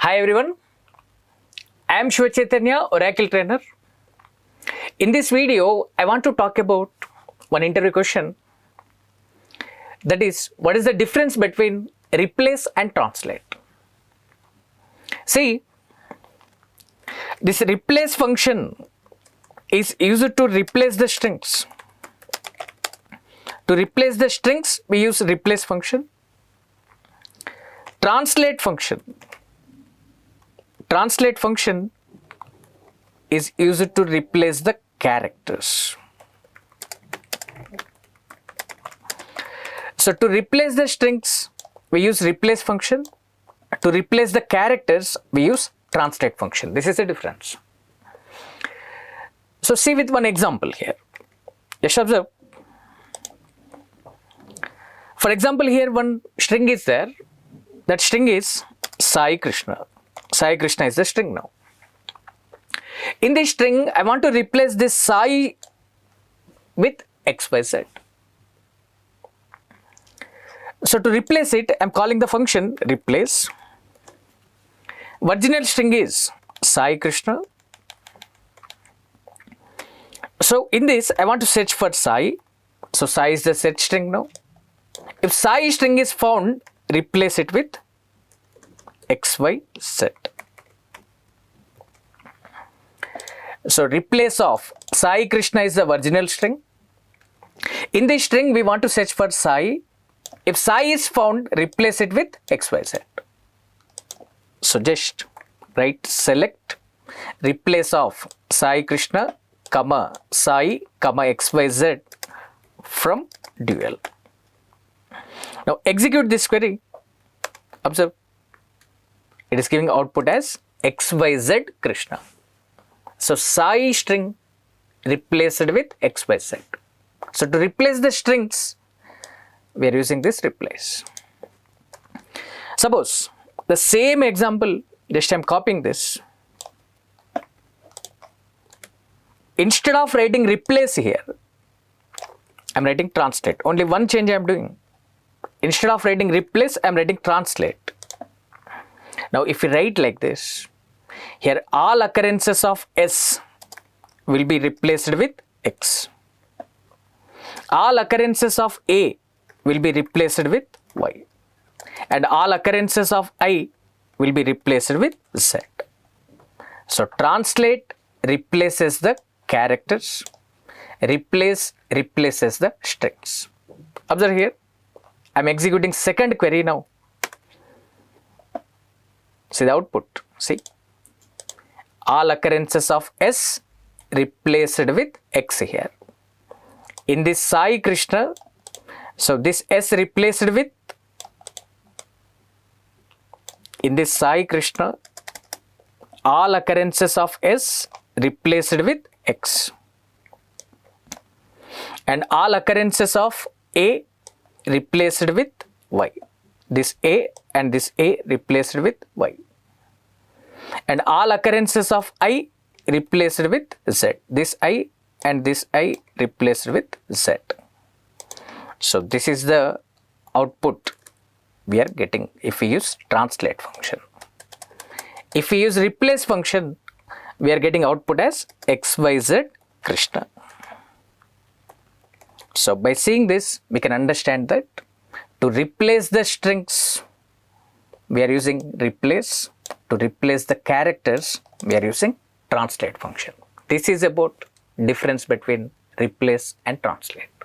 Hi everyone, I am Chaitanya, Oracle trainer. In this video, I want to talk about one interview question. That is, what is the difference between replace and translate? See, this replace function is used to replace the strings. To replace the strings, we use replace function. Translate function is used to replace the characters. So to replace the strings, we use replace function. To replace the characters, we use translate function. This is the difference. So see with one example here. Just observe. For example, here one string is there. That string is Sai Krishna. Sai Krishna is the string now. In this string, I want to replace this Sai with XYZ. So to replace it, I am calling the function replace. Original string is Sai Krishna. So in this, I want to search for Sai. So Sai is the search string now. If Sai string is found, replace it with XYZ. So replace of Sai Krishna is the original string. In this string, we want to search for Sai. If Sai is found, replace it with XYZ. So just write select replace of Sai Krishna, comma Sai, comma XYZ from dual. Now execute this query. Observe. It is giving output as XYZ Krishna. So Sai string replaced with XYZ. So to replace the strings, we are using this replace. Suppose the same example, just I am copying this. Instead of writing replace here, I am writing translate. Only one change I am doing. Instead of writing replace, I am writing translate. Now if we write like this, here all occurrences of S will be replaced with X. All occurrences of A will be replaced with Y. And all occurrences of I will be replaced with Z. So translate replaces the characters. Replace replaces the strings. Observe here. I am executing second query now. See the output. See. All occurrences of S replaced with X here. In this Sai Krishna, so this S replaced with, in this Sai Krishna, all occurrences of S replaced with X. And all occurrences of A replaced with Y. This A and this A replaced with Y. And all occurrences of I replaced with Z. This I and this I replaced with Z. So this is the output we are getting if we use translate function. If we use replace function, we are getting output as XYZ Krishna. So by seeing this, we can understand that to replace the strings, we are using replace. To replace the characters, we are using translate function. This is about difference between replace and translate.